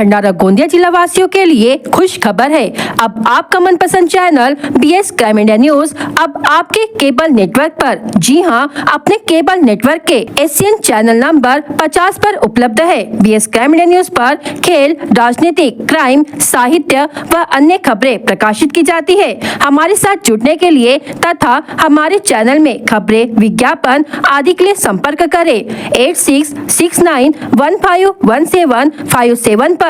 भंडारा गोंदिया जिला वासियों के लिए खुश खबर है। अब आपका मनपसंद channel BS crime India news अब आपके केबल नेटवर्क पर, जी हां, अपने केबल नेटवर्क के ACN चैनल नंबर 50 पर उपलब्ध है। BS क्राइम इंडिया न्यूज पर खेल, राजनीतिक, क्राइम, साहित्य व अन्य खबरें प्रकाशित की जाती है। हमारे साथ जुड़ने के लिए तथा हमारे चैनल में खबरें, विज्ञापन आदि के लिए संपर्क करें 8669151757 पर।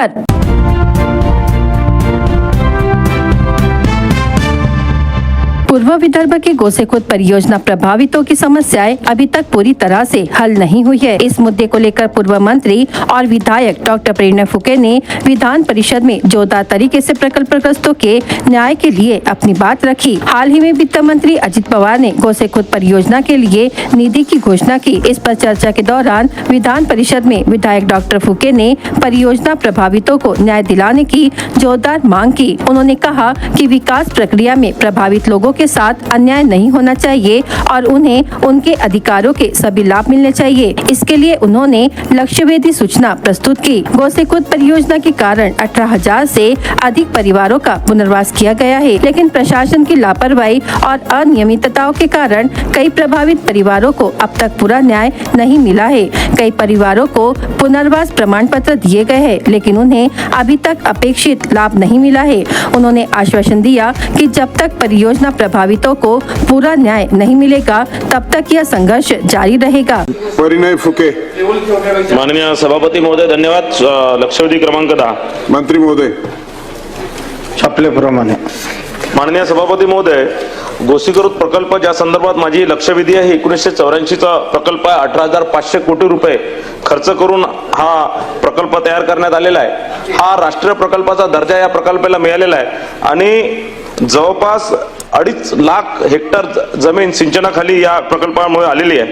पूर्व विदर्भ के गोसेखुर्द परियोजना प्रभावितों की समस्याएं अभी तक पूरी तरह से हल नहीं हुई है। इस मुद्दे को लेकर पूर्व मंत्री और विधायक डॉक्टर प्रेरणा फुके ने विधान परिषद में जोरदार तरीके से प्रकल्पग्रस्तों के न्याय के लिए अपनी बात रखी। हाल ही में वित्त मंत्री अजित पवार ने गोसेखुर्द परियोजना के लिए निधि की घोषणा की। इस पर चर्चा के दौरान विधान परिषद में विधायक डॉक्टर फुके ने परियोजना प्रभावितों को न्याय दिलाने की जोरदार मांग की। उन्होंने कहा कि विकास प्रक्रिया में प्रभावित लोगों के साथ अन्याय नहीं होना चाहिए और उन्हें उनके अधिकारों के सभी लाभ मिलने चाहिए। इसके लिए उन्होंने लक्ष्यवेधी सूचना प्रस्तुत की। गोसेखुर्द परियोजना के कारण 18,000 से अधिक परिवारों का पुनर्वास किया गया है, लेकिन प्रशासन की लापरवाही और अनियमितताओं के कारण कई प्रभावित परिवारों को अब तक पूरा न्याय नहीं मिला है। कई परिवारों को पुनर्वास प्रमाण पत्र दिए गए हैं, लेकिन उन्हें अभी तक अपेक्षित लाभ नहीं मिला है। उन्होंने आश्वासन दिया कि जब तक परियोजना प्रभावितों को पूरा न्याय नहीं मिलेगा तब तक यह संघर्ष जारी रहेगा। परिणय फुके। माननीय सभापती महोदय धन्यवाद। लक्षवेधी क्रमांक 10 मंत्री महोदय छापल्याप्रमाणे माननीय सभापती महोदय, गोसीखुर्द प्रकल्प ज्या संदर्भात माझी लक्षवेधी आहे 1984 चा प्रकल्प आहे। 18,500 कोटी रुपये खर्च करून हा प्रकल्प तयार करण्यात आलेला आहे। हा राष्ट्रीय प्रकल्पाचा दर्जा या प्रकल्पाला मिळालेला आहे आणि जवळपास 2.5 लाख हेक्टर जमीन सिंचनाखाली या प्रकल्पामुळे आलेली आहे।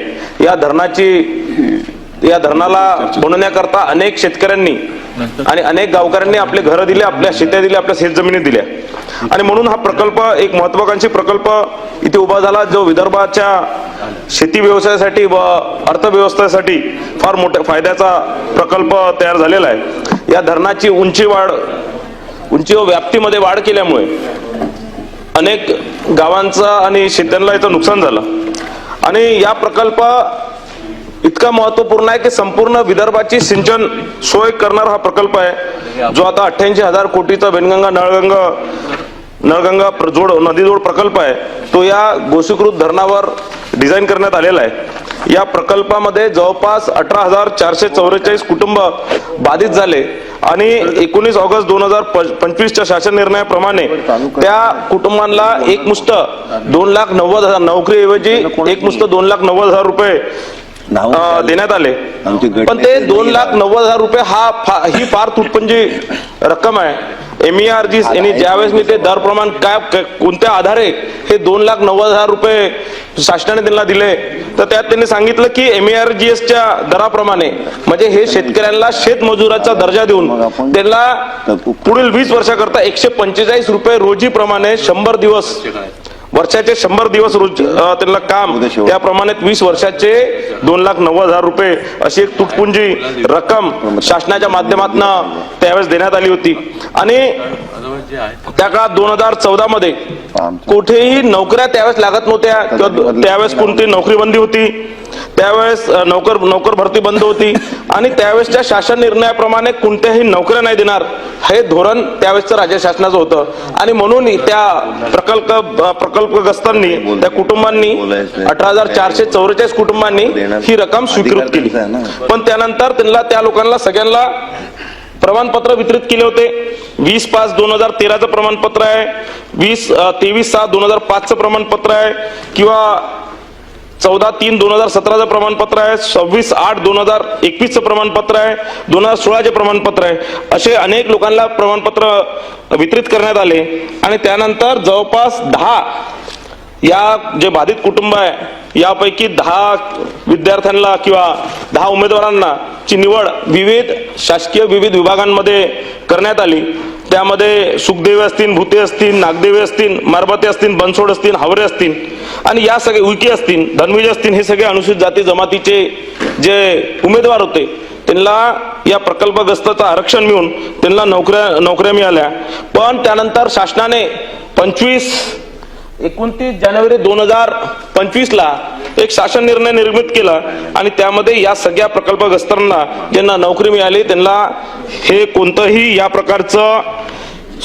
या धरणाला बनवण्याकरता अनेक शेतकऱ्यांनी आणि अनेक गावकऱ्यांनी आपले घर दिले, आपल्या शेत्या दिल्या, आपल्या शेतजमिनी दिल्या आणि म्हणून हा प्रकल्प एक महत्त्वाकांक्षी प्रकल्प इथे उभा झाला, जो विदर्भाच्या शेती व्यवसायासाठी व अर्थव्यवस्थेसाठी फार मोठ्या फायद्याचा प्रकल्प तयार झालेला आहे। या धरणाची उंची व व्याप्तीमध्ये वाढ केल्यामुळे अनेक गावांचा आणि शेत्यांना याचं नुकसान झालं आणि या प्रकल्प इतका महत्वपूर्ण आहे की संपूर्ण विदर्भाची सिंचन सोय करणारा हा प्रकल्प आहे, जो आता 88,000 कोटीचा वेनगंगा नळगंगा नदी जोड प्रकल्प आहे। तो या गोसीखुर्द धरणावर डिझाईन करण्यात आलेला आहे। या प्रकल्पामध्ये जवळपास 18,444 कुटुंब बाधित झाले आणि 19 ऑगस्ट 2025 च्या शासन निर्णयाप्रमाणे त्या कुटुंबांना एकमुष्ट 2,90,000 नोकरीऐवजी एकमुष्ट 2,90,000 रुपये देण्यात आले। पण ते 2,90,000 रुपये ही फार तुटपुंजी रक्कम आहे। MERG यांनी ज्यावेळेस मी ते दर प्रमाण काय कोणत्या आधारे हे 2,90,000 रुपये शासनाने त्यांना दिले तर त्यात त्यांनी सांगितलं की MERGS च्या दराप्रमाणे म्हणजे हे शेतकऱ्यांना शेतमजुराचा दर्जा देऊन त्यांना पुढील 20 वर्षाकरता 145 रुपये रोजी प्रमाणे 100 दिवस वर्षाचे 100 दिवस रोज त्यांना काम, त्याप्रमाणे 20 वर्षाचे 2,90,000 रुपये अशी एक तुटपुंजी रक्कम शासनाच्या माध्यमातून त्यावेळेस देण्यात आली होती आणि त्या काळात 2014 मध्ये कुठेही नोकऱ्या त्यावेळेस लागत नव्हत्या किंवा त्यावेळेस कोणती नोकरी बंदी होती, त्यावेळेस नोकर भरती बंद होती आणि त्यावेळेसच्या शासन निर्णयाप्रमाणे कोणत्याही नोकऱ्या नाही देणार हे धोरण त्यावेळेसचं राज्य शासनाचं होतं आणि म्हणून त्या प्रकल्पग्रस्तांनी त्या कुटुंबांनी 18,444 कुटुंबांनी ही रक्कम स्वीकृत केली। पण त्यानंतर त्यांना त्या लोकांना सगळ्यांना प्रमाणपत्र वितरित केले होते। 20/5/2013 प्रमाणपत्र आहे, 23/6/2005 प्रमाणपत्र आहे किंवा 14/3/2017 प्रमाणपत्र आहे, 26/8/2021 प्रमाणपत्र आहे, 2016 प्रमाणपत्र आहे। असे अनेक लोकांना प्रमाणपत्र वितरित करण्यात आले आणि त्यानंतर जवळपास 10 या जे बाधित कुटुंब आहे यापैकी 10 विद्यार्थ्यांना किंवा 10 उमेदवारांना ची निवड विविध शासकीय विविध विभागांमध्ये करण्यात आली। त्यामध्ये सुखदेवे असतील, भूते असतील, नागदेवे असतील, मारबते असतील, बनसोड असतील, हावरे असतील आणि या सगळे उईके असतील, धनविजय असतील, हे सगळे अनुसूचित जाती जमातीचे जे उमेदवार होते त्यांना या प्रकल्पग्रस्ताचं आरक्षण मिळून त्यांना नोकऱ्या मिळाल्या. पण त्यानंतर शासनाने 29 जानेवारी 2025 ला एक शासन निर्णय निर्मित केला आणि त्यामध्ये या सगळ्या प्रकल्पग्रस्तांना ज्यांना नोकरी मिळाली त्यांना हे कोणतंही या प्रकारचं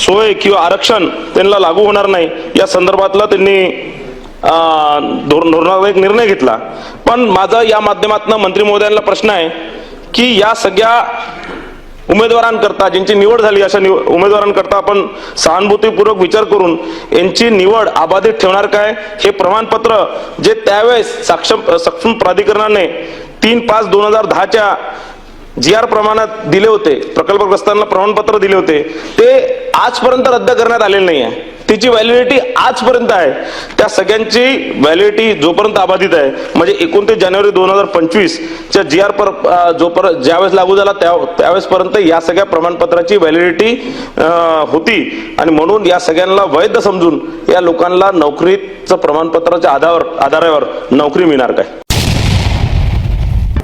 सोय किंवा आरक्षण त्यांना लागू होणार नाही या संदर्भातला त्यांनी धोरणात्मक एक निर्णय घेतला. पण माझा या माध्यमातून मंत्री महोदयांना प्रश्न आहे की या सगळ्या उमेदवारांकरता ज्यांची निवड झाली अशा उमेदवारांकरता आपण सहानुभूतीपूर्वक विचार करून यांची निवड अबाधित ठेवणार काय? हे प्रमाणपत्र जे त्यावेळेस सक्षम प्राधिकरणाने 3/5/2010 GR प्रमाणात दिले होते, प्रकल्पग्रस्तांना प्रमाणपत्र दिले होते, ते आजपर्यंत रद्द करण्यात आलेले नाही आहे. त्याची व्हॅलिडिटी आजपर्यंत आहे. त्या सगळ्यांची व्हॅलिडिटी जोपर्यंत अबाधित आहे म्हणजे 29 जानेवारी 2025 च्या GR ज्यावेळेस लागू झाला त्यावेळेस पर्यंत या सगळ्या प्रमाणपत्राची व्हॅलिडिटी होती आणि म्हणून या सगळ्यांना वैध समजून या लोकांना नोकरीचं प्रमाणपत्राच्या आधारावर नोकरी मिळणार काय?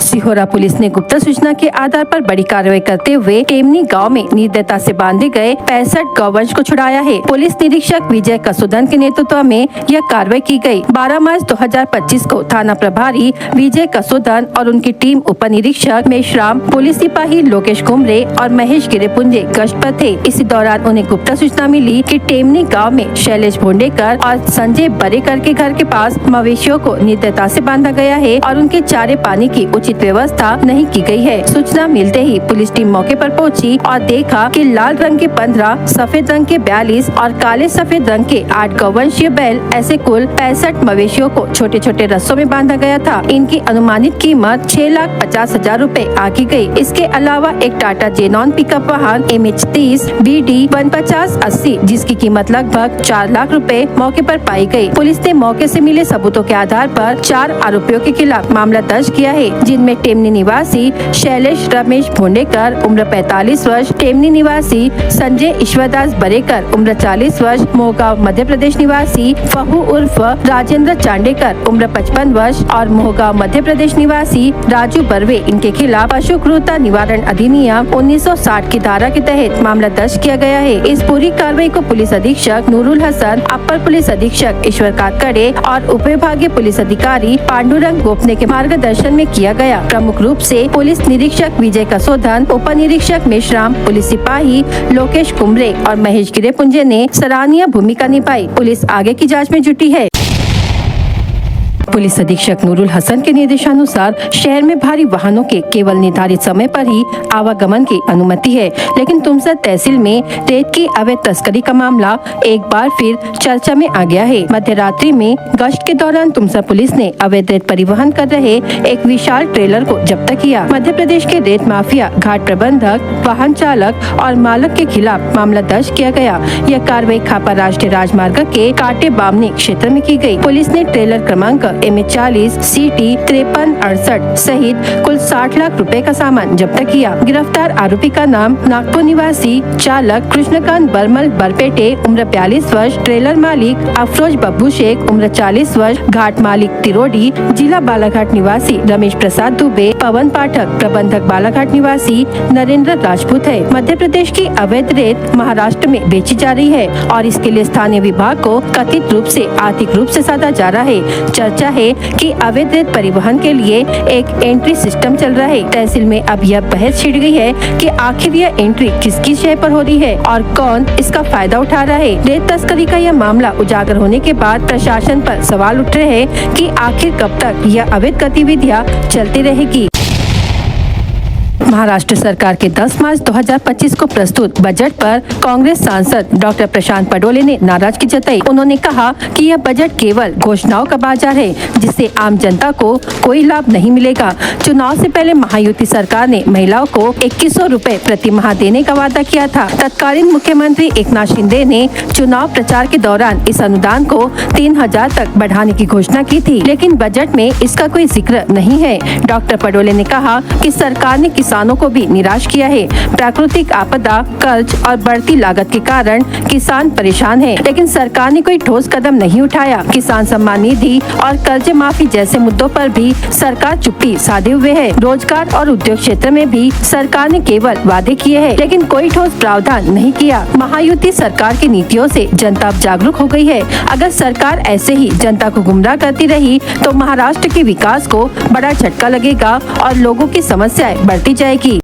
सिहोरा पुलिस ने गुप्त सूचना के आधार पर बड़ी कार्रवाई करते हुए टेमनी गांव में निर्दयता से बांधे गए 65 गौवंश को छुड़ाया है. पुलिस निरीक्षक विजय कसुदन के नेतृत्व में यह कार्रवाई की गई. 12 मार्च 2025 को थाना प्रभारी विजय कसुदन और उनकी टीम उप निरीक्षक मेशराम, पुलिस सिपाही लोकेश कुमरे और महेश गिरेपुंजे गश्त पर थे. इसी दौरान उन्हें गुप्त सूचना मिली कि टेमनी गाँव में शैलेश भोंडेकर और संजय बरेकर के घर के पास मवेशियों को निर्दयता से बांधा गया है और उनके चारे पानी की उचित व्यवस्था नहीं की गई है. सूचना मिलते ही पुलिस टीम मौके पर पहुंची और देखा कि लाल रंग के 15, सफेद रंग के 42 और काले सफेद रंग के 8 गौवंशीय बैल ऐसे कुल 65 मवेशियों को छोटे छोटे रस्सों में बांधा गया था. इनकी अनुमानित कीमत 6,50,000 रूपए आकी गई. इसके अलावा एक टाटा जेनॉन पिकअप वाहन MH30 BD 150/80 जिसकी कीमत लगभग 4 लाख रूपए मौके पर पाई गई. पुलिस ने मौके से मिले सबूतों के आधार पर 4 आरोपियों के खिलाफ मामला दर्ज किया है, जिनमें टेमनी निवासी शैलेश रमेश भोंडेकर उम्र 45 वर्ष, टेमनी निवासी संजय ईश्वरदास बरेकर उम्र 40 वर्ष, मोहगांव मध्य प्रदेश निवासी फहू उर्फ राजेंद्र चांडेकर उम्र 55 वर्ष और मोहगांव मध्य प्रदेश निवासी राजू बर्वे, इनके खिलाफ पशु क्रूरता निवारण अधिनियम 1960 की धारा के तहत मामला दर्ज किया गया है. इस पूरी कार्रवाई को पुलिस अधीक्षक नूरुल हसन, अपर पुलिस अधीक्षक ईश्वर काकड़े और उपविभागीय पुलिस अधिकारी पांडुरंग गोपने के मार्गदर्शन में किया गया. प्रमुख रूप से पुलिस निरीक्षक विजय कसोधन, उप निरीक्षक मेशराम, पुलिस सिपाही लोकेश कुमरे और महेश गिरेपुंजे ने सराहनीय भूमिका निभाई. पुलिस आगे की जांच में जुटी है. पुलिस अधीक्षक नूरुल हसन के निर्देशानुसार शहर में भारी वाहनों के केवल निर्धारित समय पर ही आवागमन की अनुमति है, लेकिन तुमसर तहसील में रेत की अवैध तस्करी का मामला एक बार फिर चर्चा में आ गया है. मध्य रात्रि में गश्त के दौरान तुमसर पुलिस ने अवैध रेत परिवहन कर रहे एक विशाल ट्रेलर को जब्त किया. मध्य प्रदेश के रेत माफिया, घाट प्रबंधक, वाहन चालक और मालक के खिलाफ मामला दर्ज किया गया. यह कार्रवाई खापा राष्ट्रीय राजमार्ग के काटे बामनी क्षेत्र में की गई. पुलिस ने ट्रेलर क्रमांक MH40 CT 5368 सहित कुल 60 लाख रुपए का सामान जब्त किया. गिरफ्तार आरोपी का नाम नागपुर निवासी चालक कृष्णकांत बर्मल बरपेटे उम्र 42 वर्ष, ट्रेलर मालिक अफरोज बब्बू शेख उम्र 40 वर्ष, घाट मालिक तिरोडी, जिला बालाघाट निवासी रमेश प्रसाद दुबे, पवन पाठक, प्रबंधक बालाघाट निवासी नरेंद्र राजपूत है. मध्य प्रदेश की अवैध रेत महाराष्ट्र में बेची जा रही है और इसके लिए स्थानीय विभाग को कथित रूप से आर्थिक रूप से साधा जा रहा है. चर्चा है कि अवैध रेत परिवहन के लिए एक एंट्री सिस्टम चल रहा है. तहसील में अब यह बहस छिड़ गई है कि आखिर यह एंट्री किसकी शय पर हो रही है और कौन इसका फायदा उठा रहा है. रेत तस्करी का यह मामला उजागर होने के बाद प्रशासन पर सवाल उठ रहे हैं कि आखिर कब तक यह अवैध गतिविधियां चलती रहेगी. महाराष्ट्र सरकार के 10 मार्च 2025 को प्रस्तुत बजट पर कांग्रेस सांसद डॉक्टर प्रशांत पडोले ने नाराजगी जताई. उन्होंने कहा कि यह बजट केवल घोषणाओं का बाजार है जिससे आम जनता को कोई लाभ नहीं मिलेगा. चुनाव से पहले महायुति सरकार ने महिलाओं को 2100 रूपए प्रति माह देने का वादा किया था. तत्कालीन मुख्यमंत्री एकनाथ शिंदे ने चुनाव प्रचार के दौरान इस अनुदान को 3000 तक बढ़ाने की घोषणा की थी, लेकिन बजट में इसका कोई जिक्र नहीं है. डॉक्टर पडोले ने कहा कि सरकार ने किसान किसानों को भी निराश किया है। प्राकृतिक आपदा, कर्ज और बढ़ती लागत के कारण किसान परेशान है, लेकिन सरकार ने कोई ठोस कदम नहीं उठाया। किसान सम्मान निधि और कर्ज माफी जैसे मुद्दों पर भी सरकार चुप्पी साधे हुए है। रोजगार और उद्योग क्षेत्र में भी सरकार ने केवल वादे किए हैं, लेकिन कोई ठोस प्रावधान नहीं किया। महायुति सरकार की नीतियों से जनता अब जागरूक हो गई है। अगर सरकार ऐसे ही जनता को गुमराह करती रही तो महाराष्ट्र के विकास को बड़ा झटका लगेगा और लोगों की समस्याएं बढ़ती जाएगी।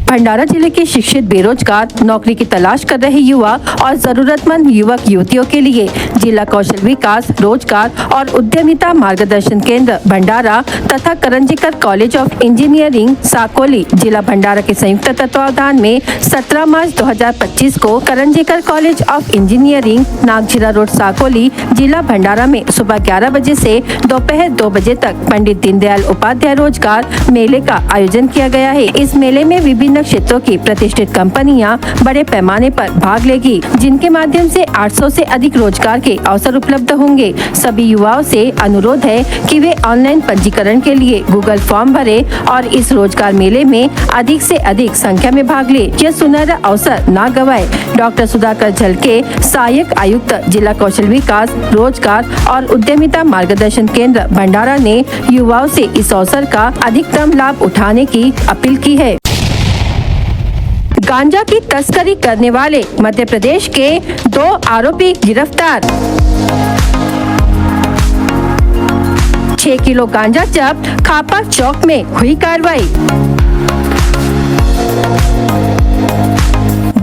भंडारा जिले के शिक्षित बेरोजगार, नौकरी की तलाश कर रहे युवा और जरूरतमंद युवक युवतियों के लिए जिला कौशल विकास, रोजगार और उद्यमिता मार्गदर्शन केंद्र भंडारा तथा Karanjikar college of engineering Sakoli जिला भंडारा के संयुक्त तत्वावधान में 17 मार्च 2025 को Karanjikar college of engineering, Nagzira road, Sakoli जिला भंडारा में सुबह 11 बजे से दोपहर 2 बजे तक पंडित दीनदयाल उपाध्याय रोजगार मेले का आयोजन किया गया है। इस मेले में विभिन्न क्षेत्रों की प्रतिष्ठित कंपनियां बड़े पैमाने पर भाग लेगी, जिनके माध्यम से 800 से अधिक रोजगार के अवसर उपलब्ध होंगे। सभी युवाओं से अनुरोध है कि वे ऑनलाइन पंजीकरण के लिए गूगल फॉर्म भरें और इस रोजगार मेले में अधिक से अधिक संख्या में भाग ले। यह सुनहरा अवसर न गवाए। डॉक्टर सुधाकर झलके, सहायक आयुक्त जिला कौशल विकास, रोजगार और उद्यमिता मार्गदर्शन केंद्र भंडारा ने युवाओं से इस अवसर का अधिकतम लाभ उठाने की अपील की है। गांजा की तस्करी करने वाले मध्य प्रदेश के 2 आरोपी गिरफ्तार। 6 किलो गांजा जब्त, खापा चौक में हुई कार्रवाई।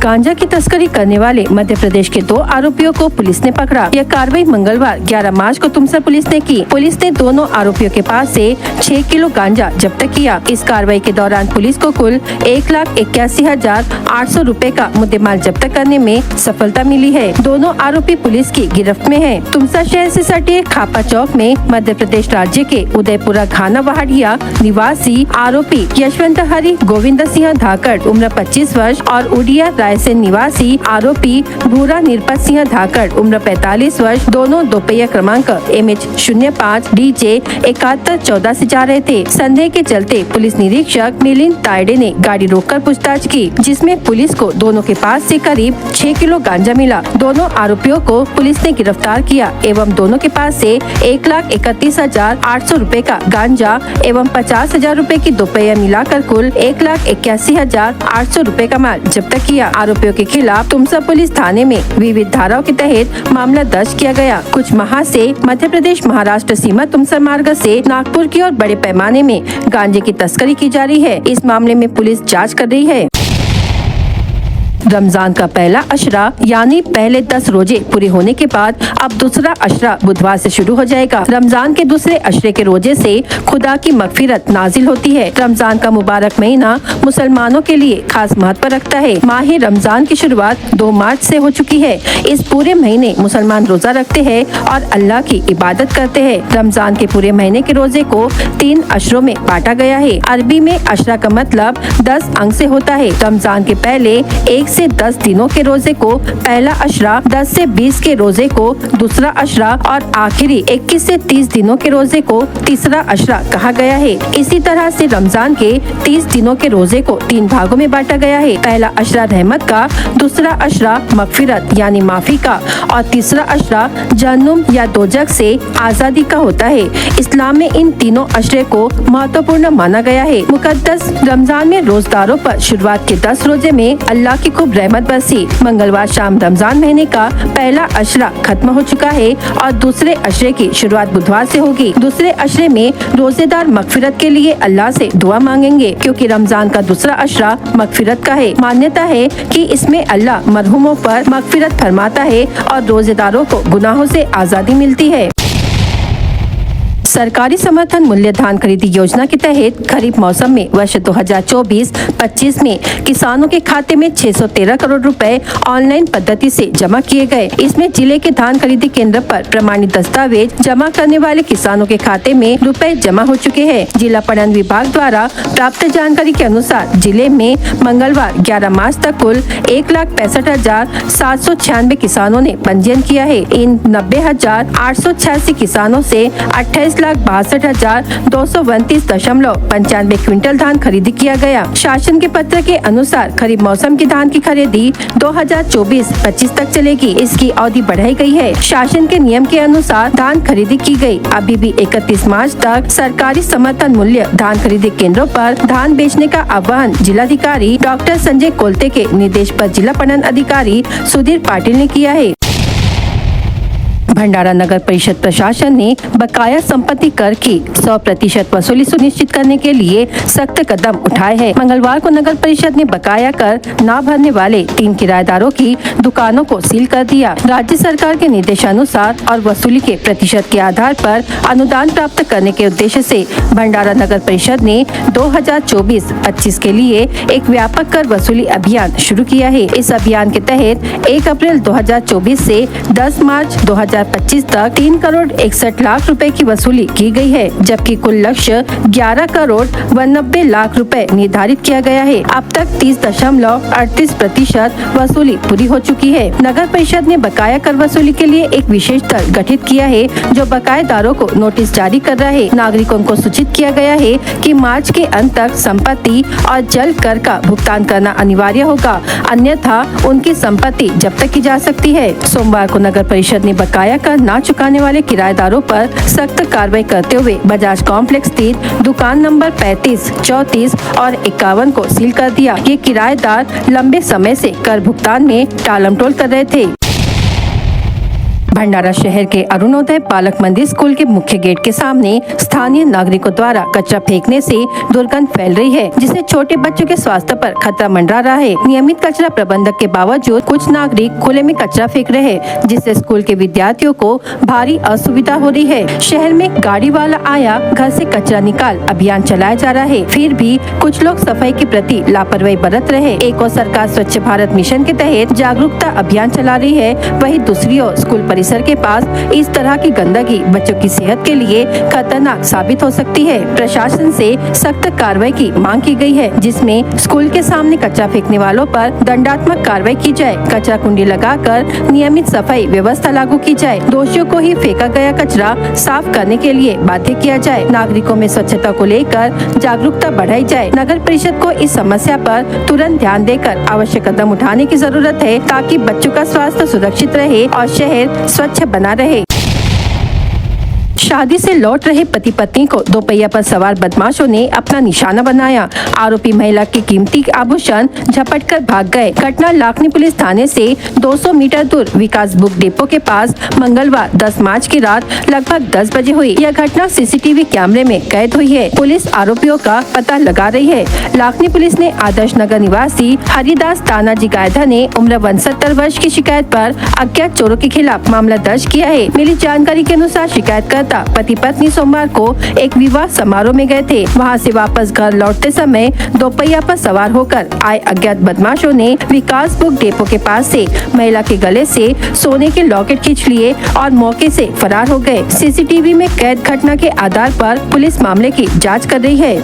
गांजा की तस्करी करने वाले मध्य प्रदेश के 2 आरोपियों को पुलिस ने पकड़ा। यह कार्रवाई मंगलवार 11 मार्च को तुमसा पुलिस ने की। पुलिस ने दोनों आरोपियों के पास से 6 किलो गांजा जब्त किया। इस कार्रवाई के दौरान पुलिस को कुल 1,81,800 रुपए का मुद्देमाल जब्त करने में सफलता मिली है। दोनों आरोपी पुलिस की गिरफ्त में है। तुमसा शहर से सटे खापा चौक में मध्य प्रदेश राज्य के उदयपुरा घाना वहाड़िया निवासी आरोपी यशवंत हरि गोविंद सिंह धाकड़ उम्र 25 वर्ष और उड़िया रायसेन निवासी आरोपी भूरा निरपत सिंह धाकड़ उम्र 45 वर्ष, दोनों दोपहिया क्रमांक MH05 DJ 7114 से जा रहे थे। संदेह के चलते पुलिस निरीक्षक मिलिंद तायडे ने गाड़ी रोककर पूछताछ की, जिसमें पुलिस को दोनों के पास से करीब 6 किलो गांजा मिला। दोनों आरोपियों को पुलिस ने गिरफ्तार किया एवं दोनों के पास से 1,31,800 रुपए का गांजा एवं 50,000 रुपए की दोपहिया मिलाकर कुल 1,81,800 रुपए का माल जब्त किया। आरोपियों के खिलाफ तुमसा पुलिस थाने में विविध धाराओं के तहत मामला दर्ज किया गया। कुछ माह से मध्य प्रदेश महाराष्ट्र सीमा तुमसा मार्ग से नागपुर की ओर बड़े पैमाने में गांजे की तस्करी की जा रही है। इस मामले में पुलिस जांच कर रही है। रमजान का पहला अशरा यानी पहले 10 रोजे पूरे होने के बाद अब दूसरा अशरा बुधवार से शुरू हो जाएगा। रमजान के दूसरे अशरे के रोजे से खुदा की मगफिरत नाजिल होती है। रमजान का मुबारक महीना मुसलमानों के लिए खास महत्व रखता है। माह रमजान की शुरुआत 2 मार्च से हो चुकी है। इस पूरे महीने मुसलमान रोजा रखते हैं और अल्लाह की इबादत करते हैं। रमजान के पूरे महीने के रोजे को 3 अशरों में बांटा गया है। अरबी में अशरा का मतलब 10 अंक से होता है। रमजान के पहले 1 से 10 दिनों के रोजे को पहला अशरा, 10 से 20 के रोजे को दूसरा अशरा और आखिरी 21 से 30 दिनों के रोजे को तीसरा अशरा कहा गया है। इसी तरह से रमजान के 30 दिनों के रोजे को 3 भागों में बांटा गया है। पहला अशरा रहमत का, दूसरा अशरा मगफिरत यानी माफी का और तीसरा अशरा जहन्नुम या दोजख से आजादी का होता है। इस्लाम में इन तीनों अशरे को महत्वपूर्ण माना गया है। मुकद्दस रमजान में रोजदारों पर शुरुआत के 10 रोजे में अल्लाह की खूब रहमत बरसी। मंगलवार शाम रमजान महीने का पहला अशरा खत्म हो चुका है और दूसरे अशरे की शुरुआत बुधवार से होगी। दूसरे अशरे में रोजेदार मगफिरत के लिए अल्लाह से दुआ मांगेंगे, क्योंकि रमजान का दूसरा अशरा मगफिरत का है। मान्यता है कि इसमें अल्लाह मरहुमों पर मगफिरत फरमाता है और रोजेदारों को गुनाहों से आजादी मिलती है। सरकारी समर्थन मूल्य धान खरीदी योजना के तहत खरीफ मौसम में वर्ष 2024-25 में किसानों के खाते में 613 करोड़ रुपए ऑनलाइन पद्धति से जमा किए गए। इसमें जिले के धान खरीदी केंद्र पर प्रमाणित दस्तावेज जमा करने वाले किसानों के खाते में रुपए जमा हो चुके हैं। जिला पणन विभाग द्वारा प्राप्त जानकारी के अनुसार जिले में मंगलवार 11 मार्च तक कुल 1,65,796 किसानों ने पंजीयन किया है। इन 90,886 किसानों से 28 30,62,229.95 क्विंटल धान खरीदी किया गया। शासन के पत्र के अनुसार खरीफ मौसम की धान की खरीदी 2024-25 तक चलेगी। इसकी अवधि बढ़ाई गई है। शासन के नियम के अनुसार धान खरीदी की गई। अभी भी 31 मार्च तक सरकारी समर्थन मूल्य धान खरीदी केंद्रों पर धान बेचने का आह्वान जिलाधिकारी डॉक्टर संजय कोलते के निर्देश पर जिला पणन अधिकारी सुधीर पाटिल ने किया है। भंडारा नगर परिषद प्रशासन ने बकाया संपत्ति कर की 100% वसूली सुनिश्चित करने के लिए सख्त कदम उठाए हैं। मंगलवार को नगर परिषद ने बकाया कर न भरने वाले 3 किराएदारों की दुकानों को सील कर दिया। राज्य सरकार के निर्देशानुसार और वसूली के प्रतिशत के आधार पर अनुदान प्राप्त करने के उद्देश्य से भंडारा नगर परिषद ने 2024-25 के लिए एक व्यापक कर वसूली अभियान शुरू किया है। इस अभियान के तहत 1 अप्रैल 2024 से 10 मार्च 2025 तक 3 करोड़ 61 लाख रुपए की वसूली की गई है, जबकि कुल लक्ष्य 11 करोड़ 92 लाख रुपए निर्धारित किया गया है। अब तक 30.38% वसूली पूरी हो चुकी है। नगर परिषद ने बकाया कर वसूली के लिए एक विशेष दल गठित किया है, जो बकायेदारों को नोटिस जारी कर रहा है। नागरिकों को सूचित किया गया है कि मार्च के अंत तक संपत्ति और जल कर का भुगतान करना अनिवार्य होगा, अन्यथा उनकी संपत्ति जब्त की जा सकती है। सोमवार को नगर परिषद ने बकाया कर न चुकाने वाले किराएदारों पर सख्त कार्रवाई करते हुए बजाज कॉम्प्लेक्स स्थित दुकान नंबर 35, 34 और 51 को सील कर दिया। ये किराएदार लंबे समय से कर भुगतान में टालमटोल कर रहे थे। भंडारा शहर के अरुणोदय बालक मंदिर स्कूल के मुख्य गेट के सामने स्थानीय नागरिकों द्वारा कचरा फेंकने से दुर्गंध फैल रही है, जिससे छोटे बच्चों के स्वास्थ्य पर खतरा मंडरा रहा है। नियमित कचरा प्रबंधक के बावजूद कुछ नागरिक खुले में कचरा फेंक रहे हैं, जिससे स्कूल के विद्यार्थियों को भारी असुविधा हो रही है। शहर में गाड़ी वाला आया, घर से कचरा निकाल अभियान चलाया जा रहा है, फिर भी कुछ लोग सफाई के प्रति लापरवाही बरत रहे। एक और सरकार स्वच्छ भारत मिशन के तहत जागरूकता अभियान चला रही है, वहीं दूसरी ओर स्कूल परिसर के पास इस तरह की गंदगी बच्चों की सेहत के लिए खतरनाक साबित हो सकती है। प्रशासन से सख्त कार्रवाई की मांग की गई है, जिसमें स्कूल के सामने कचरा फेंकने वालों पर दंडात्मक कार्रवाई की जाए, कचरा कुंडी लगाकर नियमित सफाई व्यवस्था लागू की जाए, दोषियों को ही फेंका गया कचरा साफ करने के लिए बाध्य किया जाए, नागरिकों में स्वच्छता को लेकर जागरूकता बढ़ाई जाए। नगर परिषद को इस समस्या पर तुरंत ध्यान देकर आवश्यक कदम उठाने की जरूरत है, ताकि बच्चों का स्वास्थ्य सुरक्षित रहे और शहर स्वच्छ बना रहे। शादी से लौट रहे पति पत्नी को दोपहिया पर सवार बदमाशों ने अपना निशाना बनाया। आरोपी महिला के कीमती आभूषण झपटकर भाग गए। घटना लाखनी पुलिस थाने से 200 मीटर दूर विकास बुक डिपो के पास मंगलवार 10 मार्च की रात लगभग 10 बजे हुई। यह घटना सीसीटीवी कैमरे में कैद हुई है। पुलिस आरोपियों का पता लगा रही है। लाखनी पुलिस ने आदर्श नगर निवासी हरिदास तानाजी गायधा ने उम्र 69 वर्ष की शिकायत पर अज्ञात चोरों के खिलाफ मामला दर्ज किया है। मिली जानकारी के अनुसार शिकायतकर्ता पति पत्नी सोमवार को एक विवाह समारोह में गए थे। वहां से वापस घर लौटते समय दोपहिया पर सवार होकर आए अज्ञात बदमाशों ने विकास बुक डिपो के पास से महिला के गले से सोने के लॉकेट खींच लिए और मौके से फरार हो गए। सीसीटीवी में कैद घटना के आधार पर पुलिस मामले की जांच कर रही है।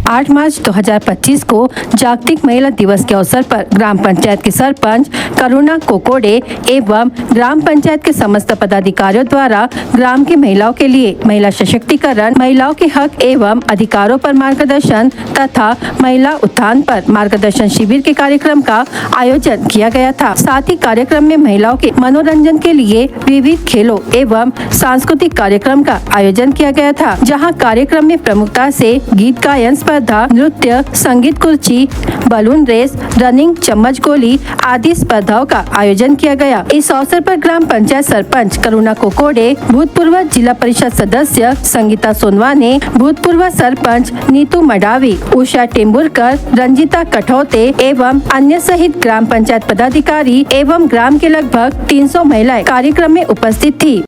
8 मार्च 2025 को जागतिक महिला दिवस के अवसर पर ग्राम पंचायत के सरपंच करुणा कोकोडे एवं ग्राम पंचायत के समस्त पदाधिकारियों द्वारा ग्राम की महिलाओं के लिए महिला सशक्तिकरण, महिलाओं के हक एवं अधिकारों पर मार्गदर्शन तथा महिला उत्थान पर मार्गदर्शन शिविर के कार्यक्रम का आयोजन किया गया था। साथ ही कार्यक्रम में महिलाओं के मनोरंजन के लिए विविध खेलों एवं सांस्कृतिक कार्यक्रम का आयोजन किया गया था, जहाँ कार्यक्रम में प्रमुखता से गीत गायन स्पर्धा, नृत्य, संगीत कुर्सी, बलून रेस, रनिंग, चम्मच गोली आदि स्पर्धाओं का आयोजन किया गया। इस अवसर पर ग्राम पंचायत सरपंच करुणा कोकोडे, भूतपूर्व जिला परिषद सदस्य संगीता सोनवाने, भूतपूर्व सरपंच नीतू मडावी, उषा टेम्बुरकर, रंजिता कठौते एवं अन्य सहित ग्राम पंचायत पदाधिकारी एवं ग्राम के लगभग 300 महिलाएं कार्यक्रम में उपस्थित थी।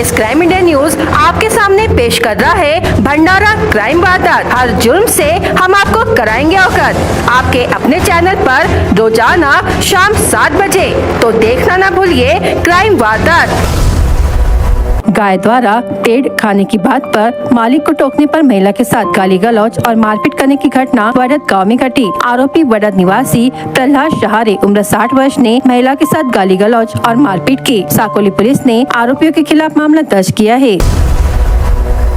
बीएस क्राइम इंडिया न्यूज आपके सामने पेश कर रहा है भंडारा क्राइम वारदात। हर जुर्म से हम आपको कराएंगे अवगत। आपके अपने चैनल पर रोजाना शाम 7 बजे, तो देखना ना भूलिए क्राइम वारदात। गाय द्वारा पेड़ खाने की बात पर मालिक को टोकने पर महिला के साथ गाली गलौज और मारपीट करने की घटना वड़द गांव में घटी। आरोपी वड़द निवासी प्रहलाद शहारे उम्र 60 वर्ष ने महिला के साथ गाली गलौज और मारपीट की। साकोली पुलिस ने आरोपियों के खिलाफ मामला दर्ज किया है।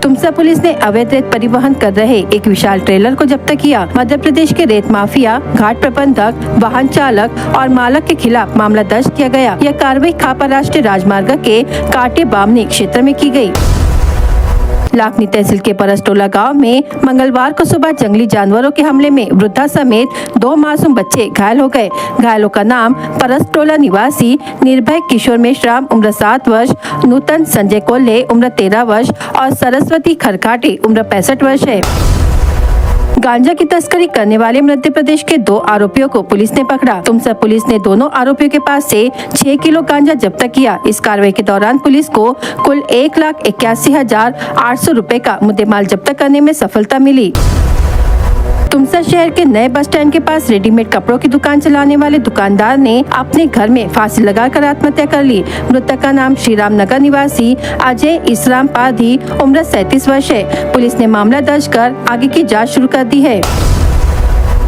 तुमसा पुलिस ने अवैध रेत परिवहन कर रहे एक विशाल ट्रेलर को जब्त किया। मध्य प्रदेश के रेत माफिया, घाट प्रबंधक, वाहन चालक और मालक के खिलाफ मामला दर्ज किया गया। यह कार्रवाई खापा राष्ट्रीय राजमार्ग के काटे बामनी क्षेत्र में की गई। लाखनी तहसील के परसटोला गांव में मंगलवार को सुबह जंगली जानवरों के हमले में वृद्धा समेत 2 मासूम बच्चे घायल हो गए। घायलों का नाम परसटोला निवासी निर्भय किशोर मेश्राम उम्र 7 वर्ष, नूतन संजय कोल्हे उम्र 13 वर्ष और सरस्वती खरकाटे उम्र 65 वर्ष है। गांजा की तस्करी करने वाले मध्य प्रदेश के 2 आरोपियों को पुलिस ने पकड़ा। तुमसा पुलिस ने दोनों आरोपियों के पास से 6 किलो गांजा जब्त किया। इस कार्रवाई के दौरान पुलिस को कुल 1,81,800 रुपए का मुद्देमाल जब्त करने में सफलता मिली। तुमसा शहर के नए बस स्टैंड के पास रेडीमेड कपड़ों की दुकान चलाने वाले दुकानदार ने अपने घर में फांसी लगाकर आत्महत्या कर ली। मृतक का नाम श्रीराम नगर निवासी अजय इसराम पाधी उम्र 37 वर्ष है। पुलिस ने मामला दर्ज कर आगे की जांच शुरू कर दी है।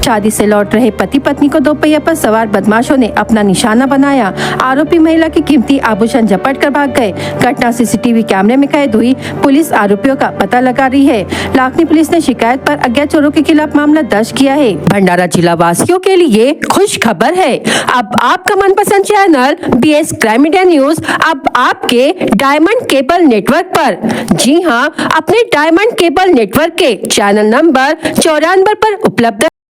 शादी से लौट रहे पति पत्नी को 2 पहिया पर सवार बदमाशों ने अपना निशाना बनाया। आरोपी महिला की कीमती आभूषण झपट कर भाग गए। घटना सीसीटीवी कैमरे में कैद हुई। पुलिस आरोपियों का पता लगा रही है। लाखनी पुलिस ने शिकायत पर अज्ञात चोरों के खिलाफ मामला दर्ज किया है। भंडारा जिला वासियों के लिए खुश खबर है। अब आपका मनपसंद channel BS crime India news अब आपके डायमंड केबल नेटवर्क पर। जी हाँ, अपने डायमंड केबल नेटवर्क के चैनल नंबर 94 पर उपलब्ध